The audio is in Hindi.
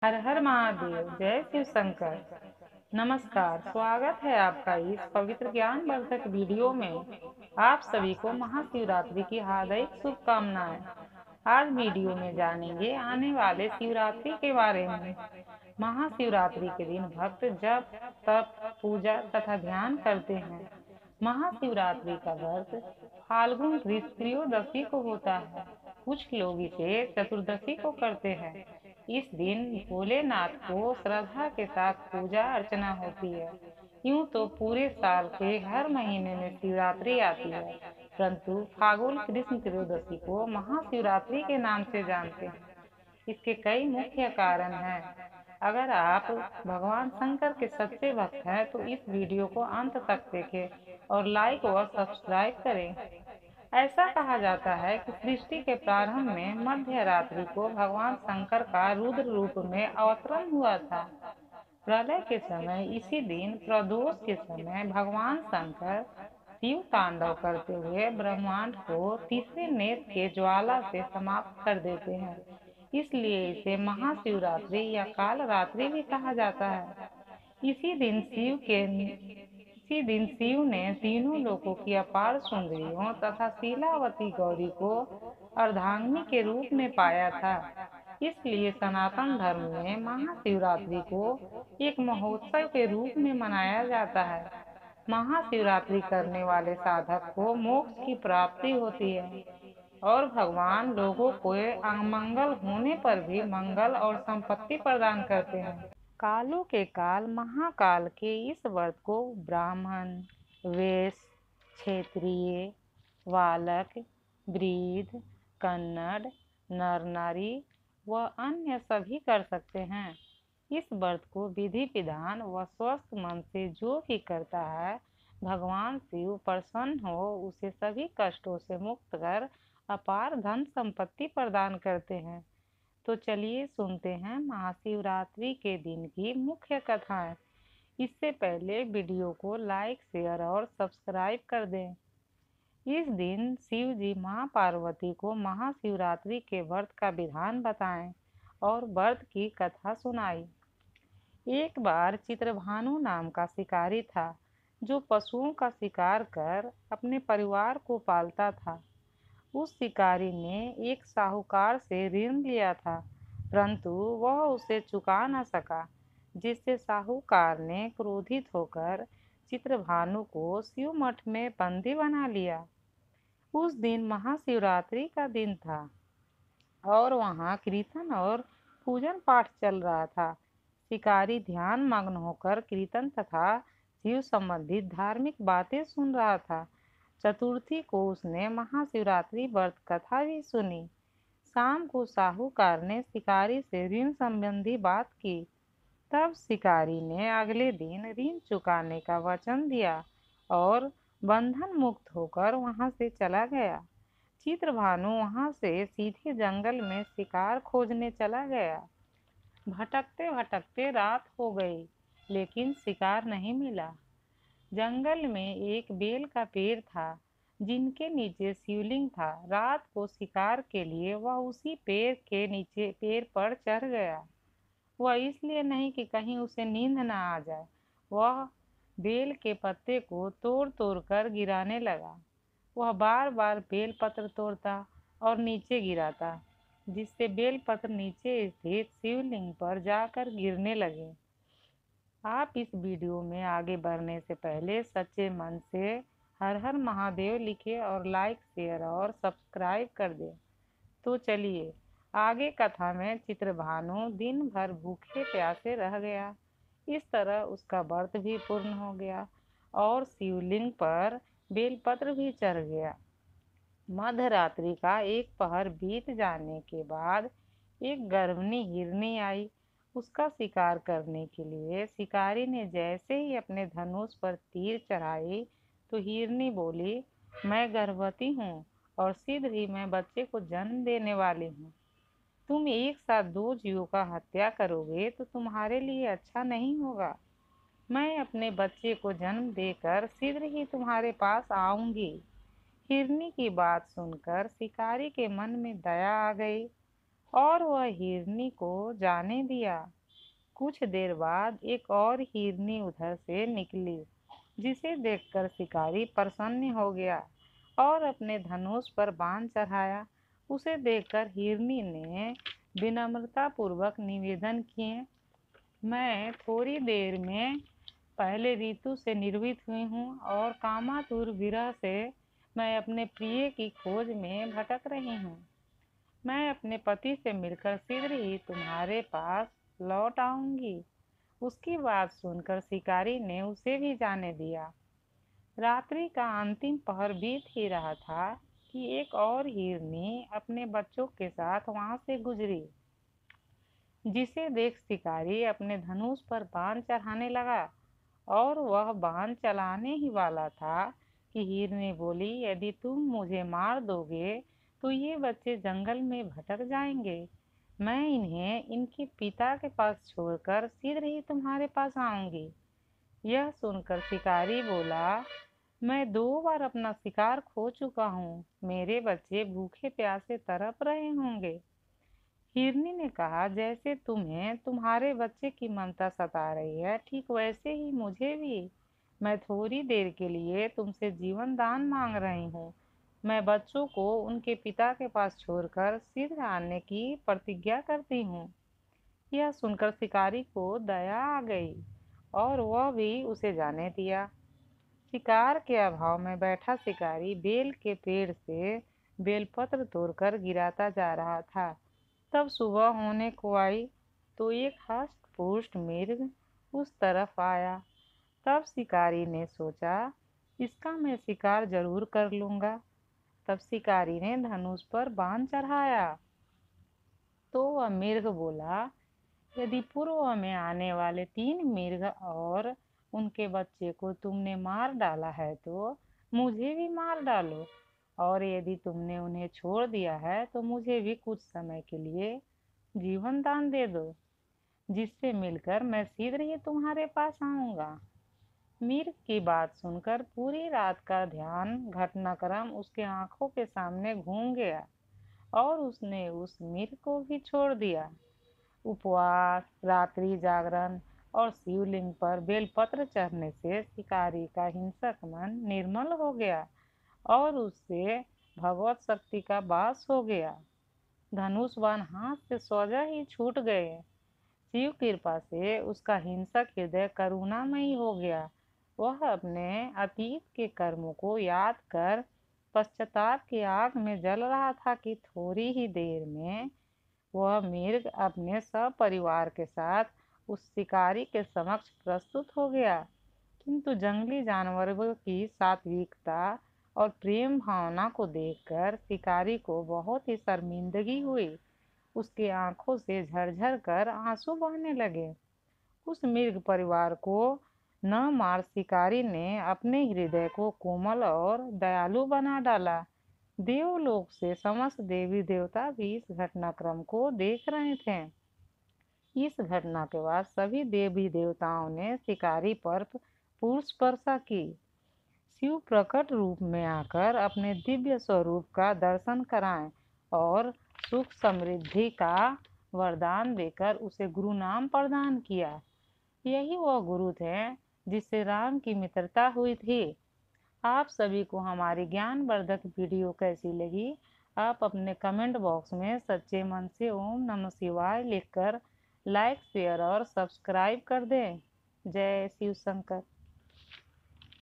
हर हर महादेव, जय शिव शंकर। नमस्कार, स्वागत है आपका इस पवित्र ज्ञानवर्धक वीडियो में। आप सभी को महाशिवरात्रि की हार्दिक शुभकामनाएं। आज वीडियो में जानेंगे आने वाले शिवरात्रि के बारे में। महाशिवरात्रि के दिन भक्त जप, तप, पूजा तथा ध्यान करते हैं। महाशिवरात्रि का व्रत फाल्गुन कृष्ण त्रयोदशी को होता है। कुछ लोग इसे चतुर्दशी को करते हैं। इस दिन भोलेनाथ को श्रद्धा के साथ पूजा अर्चना होती है। यूं तो पूरे साल के हर महीने में शिवरात्रि आती है, परंतु फाल्गुन कृष्ण त्रयोदशी को महाशिवरात्रि के नाम से जानते हैं। इसके कई मुख्य कारण हैं। अगर आप भगवान शंकर के सच्चे भक्त हैं तो इस वीडियो को अंत तक देखें और लाइक व सब्सक्राइब करें। ऐसा कहा जाता है कि सृष्टि के प्रारंभ में मध्य रात्रि को भगवान शंकर का रुद्र रूप में अवतरण हुआ था। प्रलय के समय इसी दिन प्रदोष के समय भगवान शंकर शिव तांडव करते हुए ब्रह्मांड को तीसरे नेत्र के ज्वाला से समाप्त कर देते हैं। इसलिए इसे महाशिवरात्रि या काल रात्रि भी कहा जाता है। इसी दिन शिव ने तीनों लोकों की अपार सुंदरियों तथा शीलावती गौरी को अर्धांगिनी के रूप में पाया था। इसलिए सनातन धर्म में महाशिवरात्रि को एक महोत्सव के रूप में मनाया जाता है। महाशिवरात्रि करने वाले साधक को मोक्ष की प्राप्ति होती है और भगवान लोगों को अमंगल होने पर भी मंगल और संपत्ति प्रदान करते हैं। कालों के काल महाकाल के इस व्रत को ब्राह्मण, वैश्य, क्षत्रिय, बालक, वृद्ध, कन्नड़, नर नारी व अन्य सभी कर सकते हैं। इस व्रत को विधि विधान व स्वस्थ मन से जो भी करता है, भगवान शिव प्रसन्न हो उसे सभी कष्टों से मुक्त कर अपार धन संपत्ति प्रदान करते हैं। तो चलिए सुनते हैं महाशिवरात्रि के दिन की मुख्य कथाएं। इससे पहले वीडियो को लाइक, शेयर और सब्सक्राइब कर दें। इस दिन शिव जी माँ पार्वती को महाशिवरात्रि के व्रत का विधान बताएं और व्रत की कथा सुनाई। एक बार चित्रभानु नाम का शिकारी था, जो पशुओं का शिकार कर अपने परिवार को पालता था। उस शिकारी ने एक साहूकार से ऋण लिया था, परंतु वह उसे चुका न सका, जिससे साहूकार ने क्रोधित होकर चित्रभानु को शिव मठ में बंदी बना लिया। उस दिन महाशिवरात्रि का दिन था और वहाँ कीर्तन और पूजन पाठ चल रहा था। शिकारी ध्यान मग्न होकर कीर्तन तथा शिव संबंधित धार्मिक बातें सुन रहा था। चतुर्थी को उसने महाशिवरात्रि व्रत कथा भी सुनी। शाम को साहूकार ने शिकारी से ऋण संबंधी बात की। तब शिकारी ने अगले दिन ऋण चुकाने का वचन दिया और बंधन मुक्त होकर वहां से चला गया। चित्रभानु वहां से सीधे जंगल में शिकार खोजने चला गया। भटकते भटकते रात हो गई, लेकिन शिकार नहीं मिला। जंगल में एक बेल का पेड़ था, जिनके नीचे शिवलिंग था। रात को शिकार के लिए वह उसी पेड़ पर चढ़ गया। वह इसलिए नहीं कि कहीं उसे नींद न आ जाए। वह बेल के पत्ते को तोड़ तोड़ कर गिराने लगा। वह बार बार बेल पत्र तोड़ता और नीचे गिराता, जिससे बेल पत्र नीचे स्थित शिवलिंग पर जाकर गिरने लगे। आप इस वीडियो में आगे बढ़ने से पहले सच्चे मन से हर हर महादेव लिखें और लाइक, शेयर और सब्सक्राइब कर दें। तो चलिए आगे कथा में चित्रभानु दिन भर भूखे प्यासे रह गया। इस तरह उसका व्रत भी पूर्ण हो गया और शिवलिंग पर बेलपत्र भी चढ़ गया। मध्य रात्रि का एक पहर बीत जाने के बाद एक गर्भनी हिरनी आई। उसका शिकार करने के लिए शिकारी ने जैसे ही अपने धनुष पर तीर चढ़ाई तो हिरनी बोली, मैं गर्भवती हूँ और शीघ्र ही मैं बच्चे को जन्म देने वाली हूँ। तुम एक साथ दो जीवों का हत्या करोगे तो तुम्हारे लिए अच्छा नहीं होगा। मैं अपने बच्चे को जन्म देकर शीघ्र ही तुम्हारे पास आऊंगी। हिरनी की बात सुनकर शिकारी के मन में दया आ गई और वह हिरनी को जाने दिया। कुछ देर बाद एक और हिरनी उधर से निकली, जिसे देखकर शिकारी प्रसन्न हो गया और अपने धनुष पर बाण चढ़ाया। उसे देखकर हिरनी ने विनम्रता पूर्वक निवेदन किए, मैं थोड़ी देर में पहले ऋतु से निर्मित हुई हूँ और कामातुर विरह से मैं अपने प्रिय की खोज में भटक रही हूँ। मैं अपने पति से मिलकर शीघ्र ही तुम्हारे पास लौट आऊंगी। उसकी बात सुनकर शिकारी ने उसे भी जाने दिया। रात्रि का अंतिम पहर बीत ही रहा था कि एक और हिरनी अपने बच्चों के साथ वहां से गुजरी, जिसे देख शिकारी अपने धनुष पर बाण चढ़ाने लगा। और वह बाण चलाने ही वाला था कि हिरनी बोली, यदि तुम मुझे मार दोगे तो ये बच्चे जंगल में भटक जाएंगे। मैं इन्हें इनके पिता के पास छोड़कर शीघ्र ही तुम्हारे पास आऊंगी। यह सुनकर शिकारी बोला, मैं 2 बार अपना शिकार खो चुका हूँ, मेरे बच्चे भूखे प्यासे तड़प रहे होंगे। हिरनी ने कहा, जैसे तुम्हें तुम्हारे बच्चे की ममता सता रही है, ठीक वैसे ही मुझे भी। मैं थोड़ी देर के लिए तुमसे जीवन दान मांग रही हूँ। मैं बच्चों को उनके पिता के पास छोड़कर शीघ्र आने की प्रतिज्ञा करती हूँ। यह सुनकर शिकारी को दया आ गई और वह भी उसे जाने दिया। शिकार के अभाव में बैठा शिकारी बेल के पेड़ से बेलपत्र तोड़कर गिराता जा रहा था। तब सुबह होने को आई तो एक हष्ट-पुष्ट मृग उस तरफ आया। तब शिकारी ने सोचा, इसका मैं शिकार जरूर कर लूंगा। तब शिकारी ने धनुष पर बाण चढ़ाया तो वह मृग बोला, यदि पूर्व में आने वाले 3 मृग और उनके बच्चे को तुमने मार डाला है तो मुझे भी मार डालो, और यदि तुमने उन्हें छोड़ दिया है तो मुझे भी कुछ समय के लिए जीवन दान दे दो, जिससे मिलकर मैं शीघ्र ही तुम्हारे पास आऊंगा। मीर की बात सुनकर पूरी रात का ध्यान घटनाक्रम उसके आंखों के सामने घूम गया और उसने उस मीर को भी छोड़ दिया। उपवास, रात्रि जागरण और शिवलिंग पर बेलपत्र चढ़ने से शिकारी का हिंसक मन निर्मल हो गया और उससे भगवत शक्ति का वास हो गया। धनुष बाण हाथ से सोजा ही छूट गए। शिव कृपा से उसका हिंसक हृदय करुणामयी हो गया। वह अपने अतीत के कर्मों को याद कर पश्चाताप की आग में जल रहा था कि थोड़ी ही देर में वह मृग अपने सपरिवार के साथ उस शिकारी के समक्ष प्रस्तुत हो गया। किंतु जंगली जानवरों की सात्विकता और प्रेम भावना को देखकर शिकारी को बहुत ही शर्मिंदगी हुई। उसकी आंखों से झरझर कर आंसू बहने लगे। उस मृग परिवार को न मार शिकारी ने अपने हृदय को कोमल और दयालु बना डाला। देवलोक से समस्त देवी देवता भी इस घटनाक्रम को देख रहे थे। इस घटना के बाद सभी देवी देवताओं ने शिकारी पर पुष्प वर्षा की। शिव प्रकट रूप में आकर अपने दिव्य स्वरूप का दर्शन कराएं और सुख समृद्धि का वरदान देकर उसे गुरु नाम प्रदान किया। यही वह गुरु थे जिससे राम की मित्रता हुई थी। आप सभी को हमारी ज्ञानवर्धक वीडियो कैसी लगी? आप अपने कमेंट बॉक्स में सच्चे मन से ओम नमः शिवाय लिखकर लाइक, शेयर और सब्सक्राइब कर दें। जय शिव शंकर।